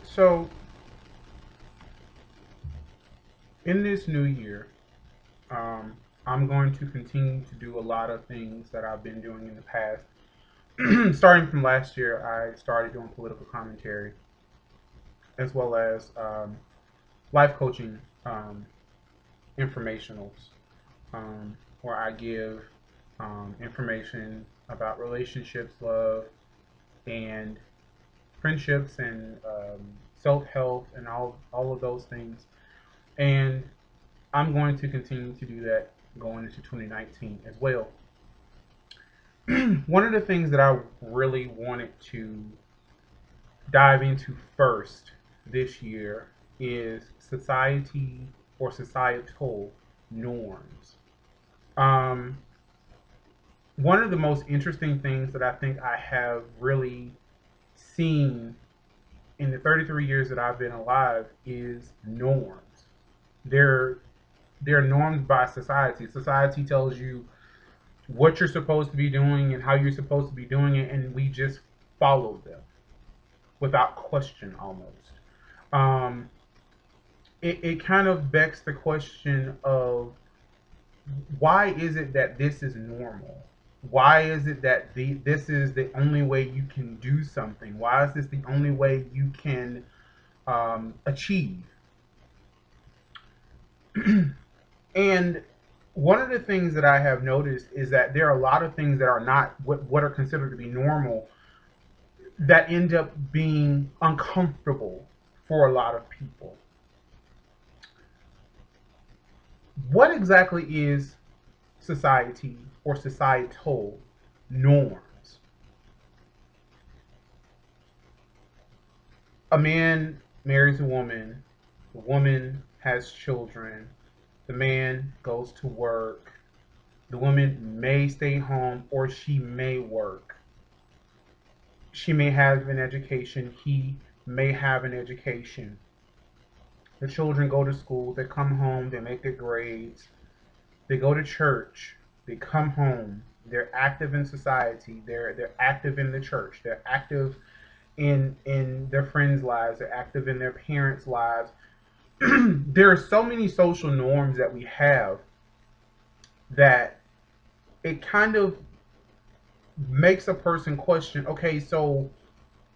So, in this new year, um, I'm going to continue to do a lot of things that I've been doing in the past. Starting from last year, I started doing political commentary as well as life coaching informationals, where I give information about relationships, love, and friendships, and self help, and all of those things. And I'm going to continue to do that going into 2019 as well. One of the things that I really wanted to dive into first this year is society or societal norms. Um, One of the most interesting things that I think I have really seen in the 33 years that I've been alive is norms. They're they're normed by society. Society tells you what you're supposed to be doing and how you're supposed to be doing it, and we just follow them without question almost. Um, it kind of begs the question of why is it that this is normal? Why is it that this is the only way you can do something? Why is this the only way you can achieve? And one of the things that I have noticed is that there are a lot of things that are not what are considered to be normal that end up being uncomfortable for a lot of people. What exactly is society or societal norms? A man marries a woman has children, the man goes to work, the woman may stay home or she may work. She may have an education, he may have an education. The children go to school, they come home, they make their grades, they go to church, they come home, they're active in society, they're active in the church, they're active in their friends' lives, they're active in their parents' lives. There are so many social norms that we have that it kind of makes a person question, okay, so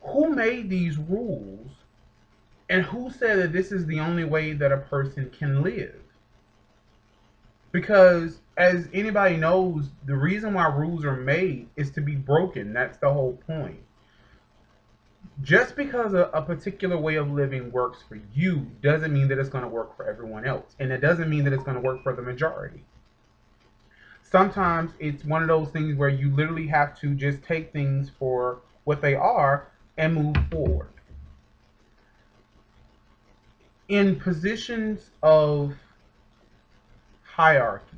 who made these rules and who said that this is the only way that a person can live? Because as anybody knows, the reason why rules are made is to be broken. That's the whole point. Just because a particular way of living works for you doesn't mean that it's going to work for everyone else. And it doesn't mean that it's going to work for the majority. Sometimes it's one of those things where you literally have to just take things for what they are and move forward. In positions of hierarchy,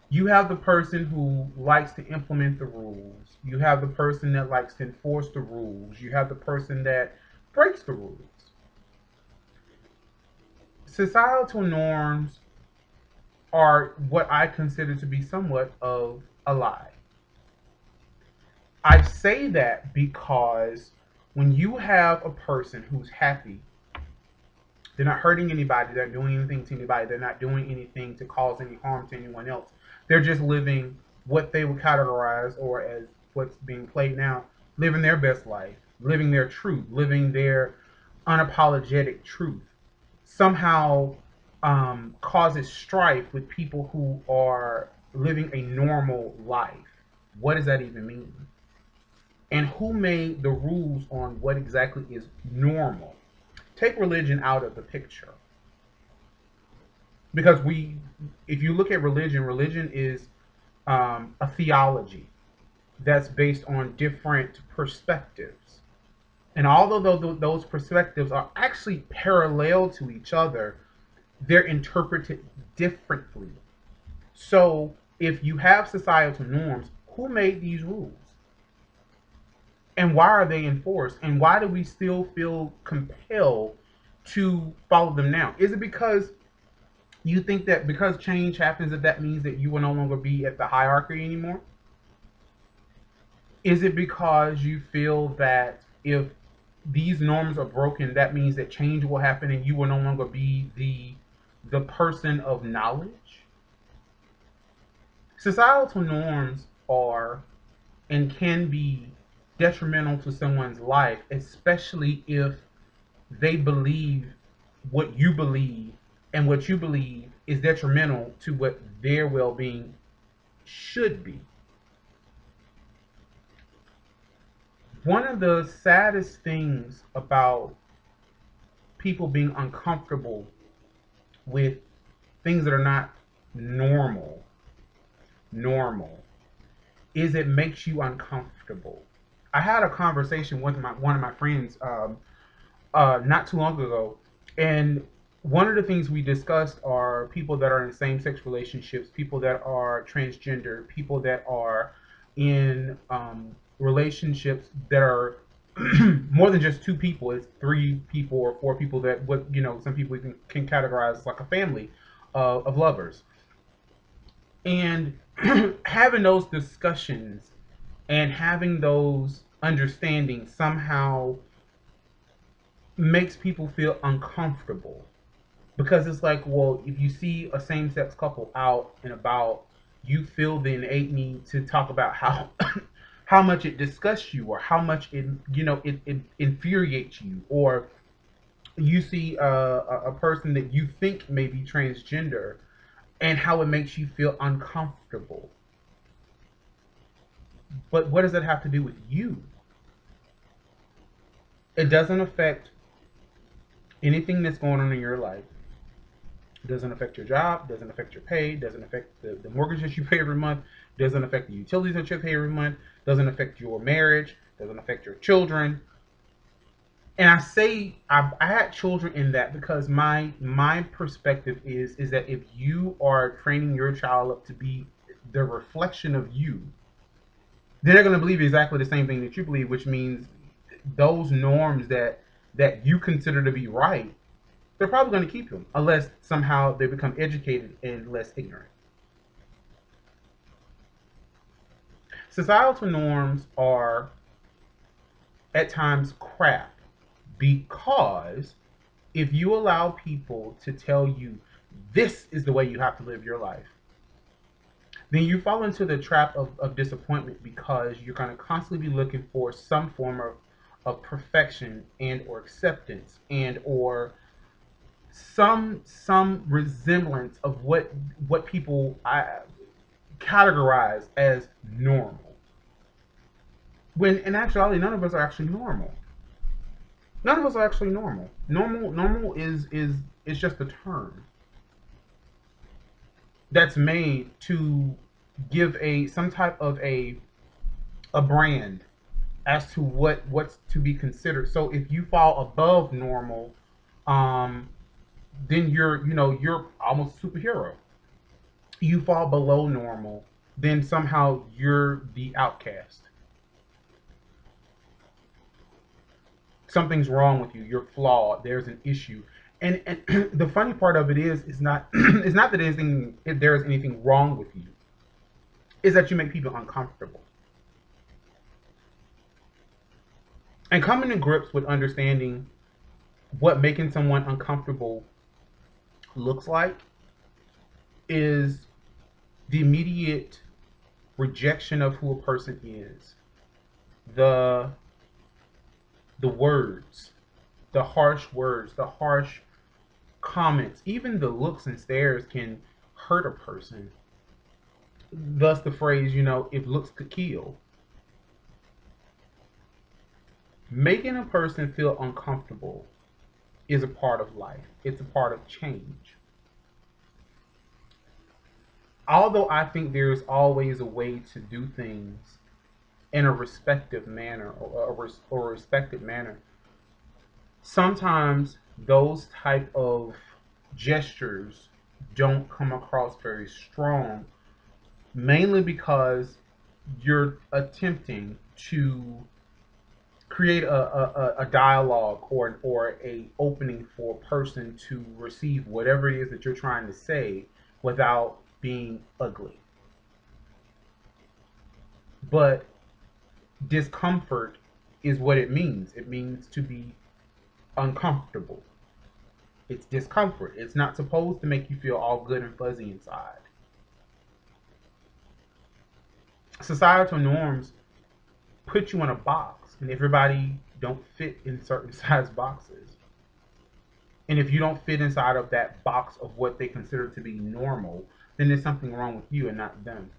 you have the person who likes to implement the rules. You have the person that likes to enforce the rules. You have the person that breaks the rules. Societal norms are what I consider to be somewhat of a lie. I say that because when you have a person who's happy, they're not hurting anybody, they're not doing anything to anybody, they're not doing anything to cause any harm to anyone else. They're just living what they would categorize, or as what's being played now, living their best life, living their truth, living their unapologetic truth. Somehow causes strife with people who are living a normal life. What does that even mean? And who made the rules on what exactly is normal? Take religion out of the picture, because if you look at religion, religion is a theology that's based on different perspectives. And although those perspectives are actually parallel to each other, they're interpreted differently. So if you have societal norms, who made these rules? And why are they enforced? And why do we still feel compelled to follow them now? Is it because you think that because change happens that means that you will no longer be at the hierarchy anymore? Is it because you feel that if these norms are broken, that means that change will happen and you will no longer be the person of knowledge. Societal norms are and can be detrimental to someone's life, especially if they believe what you believe, and what you believe is detrimental to what their well being should be. One of the saddest things about people being uncomfortable with things that are not normal, normal, is it makes you uncomfortable. I had a conversation with one of my friends not too long ago, and one of the things we discussed are people that are in same-sex relationships, people that are transgender, people that are in relationships that are more than just two people. It's three people or four people that what some people can categorize as like a family of lovers, and having those discussions and having those understandings somehow makes people feel uncomfortable, because it's like, well, if you see a same-sex couple out and about, you feel the innate need to talk about how how much it disgusts you, or how much it infuriates you, or you see a person that you think may be transgender and how it makes you feel uncomfortable. But what does that have to do with you? It doesn't affect anything that's going on in your life. It doesn't affect your job, doesn't affect your pay, doesn't affect the mortgage that you pay every month, doesn't affect the utilities that you pay every month, doesn't affect your marriage, doesn't affect your children. And I say I had children in that because my perspective is that if you are training your child up to be the reflection of you, then they're going to believe exactly the same thing that you believe, which means those norms that you consider to be right, they're probably going to keep them unless somehow they become educated and less ignorant. Societal norms are at times crap, because if you allow people to tell you this is the way you have to live your life, then you fall into the trap of disappointment, because you're going to constantly be looking for some form of perfection and or acceptance and or some resemblance of what people categorize as normal. When in actuality, none of us are actually normal. None of us are actually normal. Normal is just a term that's made to give a some type of a brand as to what's to be considered. So if you fall above normal, um, then you're almost a superhero. You fall below normal, then somehow you're the outcast. Something's wrong with you. You're flawed. There's an issue. And the funny part of it is not it's not that anything if there is anything wrong with you. Is that you make people uncomfortable. And coming to grips with understanding what making someone uncomfortable looks like is the immediate rejection of who a person is. The the words, the harsh words, the harsh comments, even the looks and stares can hurt a person. Thus the phrase, if looks could kill. Making a person feel uncomfortable is a part of life. It's a part of change. Although I think there's always a way to do things in a respective manner, or a respected manner, sometimes those type of gestures don't come across very strong, mainly because you're attempting to create a dialogue, or a opening for a person to receive whatever it is that you're trying to say without being ugly. But discomfort is what it means. It means to be uncomfortable. It's discomfort. It's not supposed to make you feel all good and fuzzy inside. Societal norms put you in a box, and everybody don't fit in certain size boxes. And if you don't fit inside of that box of what they consider to be normal, then there's something wrong with you and not them.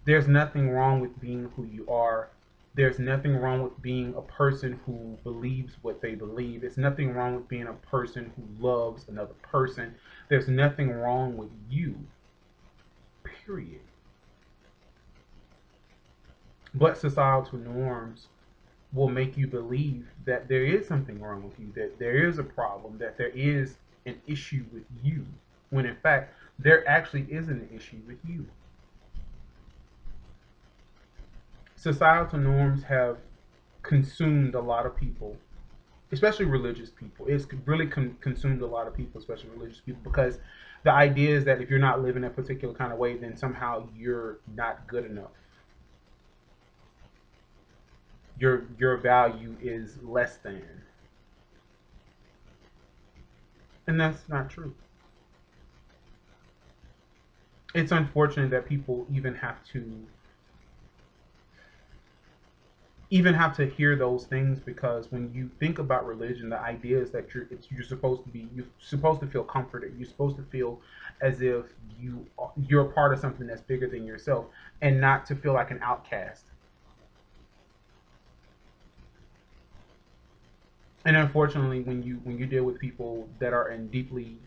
There's nothing wrong with being who you are. There's nothing wrong with being a person who believes what they believe. There's nothing wrong with being a person who loves another person. There's nothing wrong with you, period. But societal norms will make you believe that there is something wrong with you, that there is a problem, that there is an issue with you, when in fact, there actually isn't an issue with you. Societal norms have consumed a lot of people, especially religious people. It's really consumed a lot of people, especially religious people, because the idea is that if you're not living a particular kind of way, then somehow you're not good enough. Your value is less than, and that's not true. It's unfortunate that people even have to hear those things, because when you think about religion, the idea is that you're supposed to feel comforted. You're supposed to feel as if you're a part of something that's bigger than yourself, and not to feel like an outcast. And unfortunately, when you deal with people that are in deeply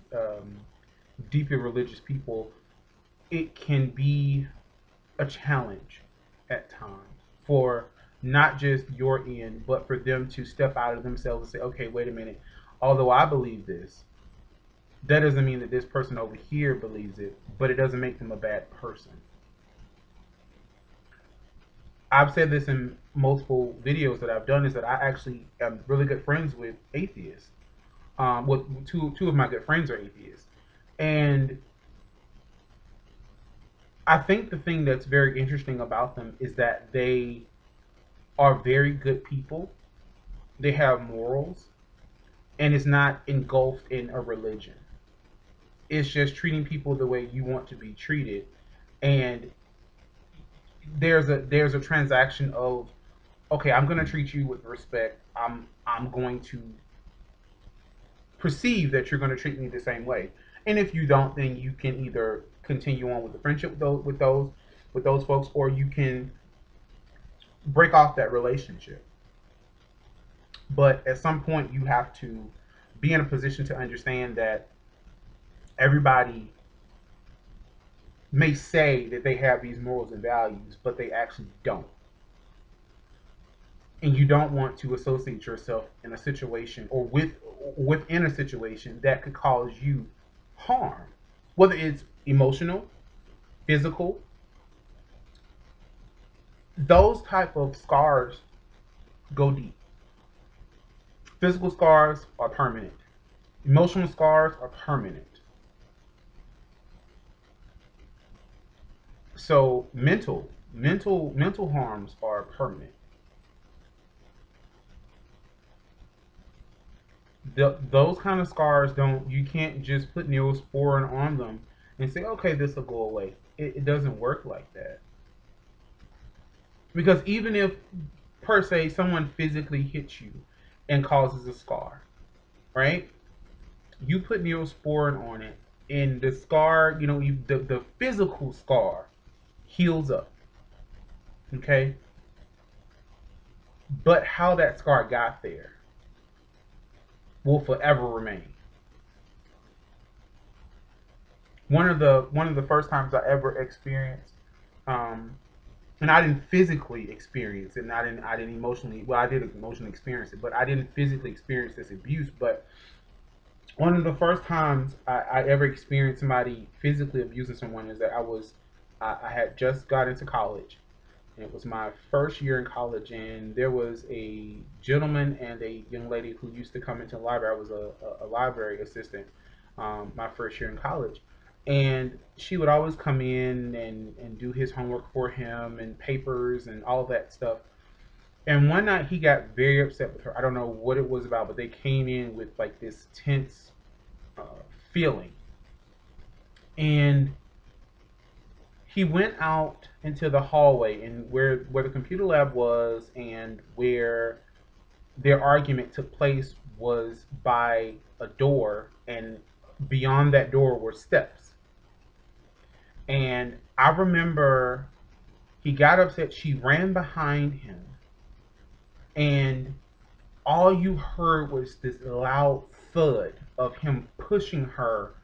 religious people, it can be a challenge at times for not just your end, but for them to step out of themselves and say, okay, wait a minute. Although I believe this, that doesn't mean that this person over here believes it, but it doesn't make them a bad person. I've said this in multiple videos that I've done, is that I actually am really good friends with atheists. With two of my good friends are atheists, and I think the thing that's very interesting about them is that they are very good people. They have morals, and it's not engulfed in a religion. It's just treating people the way you want to be treated, and there's a transaction of, okay, I'm going to treat you with respect. I'm going to perceive that you're going to treat me the same way. And if you don't, then you can either continue on with the friendship with those folks, or you can break off that relationship. But at some point, you have to be in a position to understand that everybody may say that they have these morals and values, but they actually don't. And you don't want to associate yourself in a situation, or within a situation that could cause you harm, whether it's emotional, physical. Those type of scars go deep. Physical scars are permanent. Emotional scars are permanent. So mental harms are permanent. Those kind of scars don't. You can't just put Neosporin on them and say, okay, this will go away. It doesn't work like that. Because even if, per se, someone physically hits you and causes a scar, right? You put Neosporin on it, and the scar, the physical scar heals up, okay? But how that scar got there will forever remain. One of the first times I ever experienced, um, and I didn't physically experience it, and I didn't emotionally. Well, I did emotionally experience it, but I didn't physically experience this abuse. But one of the first times I ever experienced somebody physically abusing someone is that I had just got into college. And it was my first year in college, and there was a gentleman and a young lady who used to come into the library. I was a library assistant my first year in college. And she would always come in and do his homework for him and papers and all that stuff. And one night he got very upset with her. I don't know what it was about, but they came in with like this tense uh, feeling. And he went out into the hallway and where the computer lab was and where their argument took place was by a door, and beyond that door were steps. And I remember he got upset. She ran behind him, and all you heard was this loud thud of him pushing her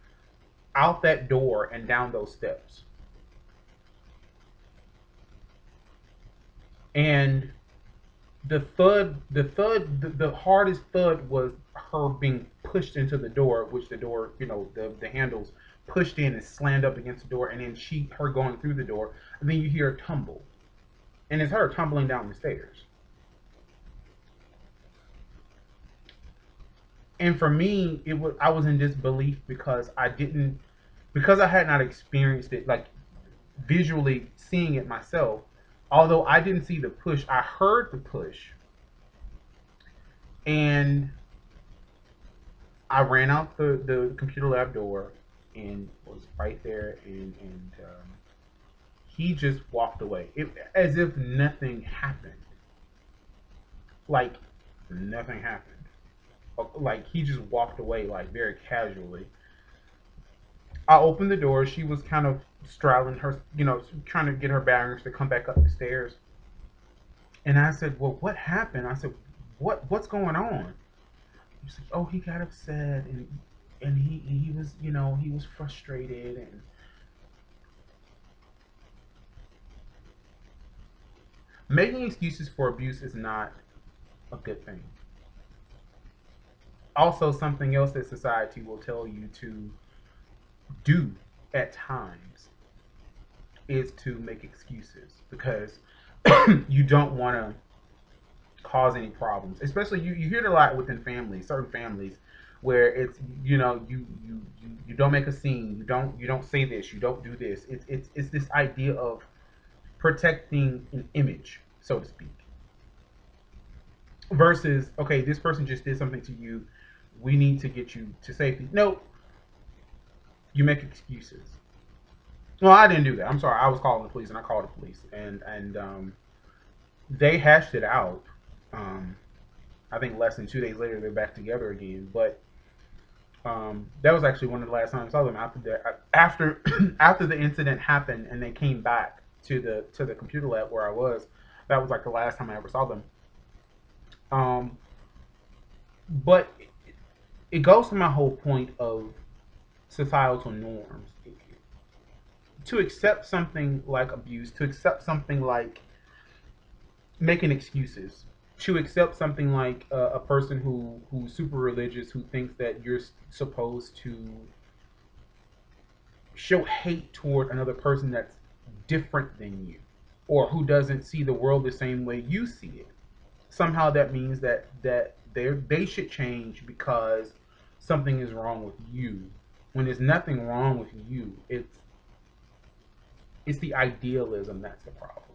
out that door and down those steps. And the hardest thud was her being pushed into the door, which the door, the handles pushed in and slammed up against the door, and then her going through the door, and then you hear a tumble, and it's her tumbling down the stairs. And for me, I was in disbelief because I had not experienced it, like visually seeing it myself. Although I didn't see the push, I heard the push, and I ran out the computer lab door and was right there, and he just walked away, as if nothing happened. Like nothing happened. Like he just walked away, like very casually. I opened the door. She was kind of straddling her, trying to get her bearings to come back up the stairs. And I said, "Well, what happened?" I said, "What's going on?" He's like, "Oh, he got upset, and he was, he was frustrated, and making excuses for abuse is not a good thing." Also, something else that society will tell you to do at times is to make excuses because you don't want to cause any problems. Especially you hear it a lot within families, certain families, where it's you don't make a scene, you don't say this, you don't do this. It's this idea of protecting an image, so to speak, versus okay, this person just did something to you, we need to get you to safety. No, you make excuses. Well, I didn't do that. I'm sorry. I was calling the police, and I called the police, and they hashed it out. Um, I think less than 2 days later, they're back together again. But that was actually one of the last times I saw them after after the incident happened, and they came back to the computer lab where I was. That was like the last time I ever saw them. Um, but it goes to my whole point of societal norms. To accept something like abuse, to accept something like making excuses, to accept something like a person who's super religious, who thinks that you're supposed to show hate toward another person that's different than you, or who doesn't see the world the same way you see it. Somehow that means that they should change because something is wrong with you. When there's nothing wrong with you, it's the idealism that's the problem.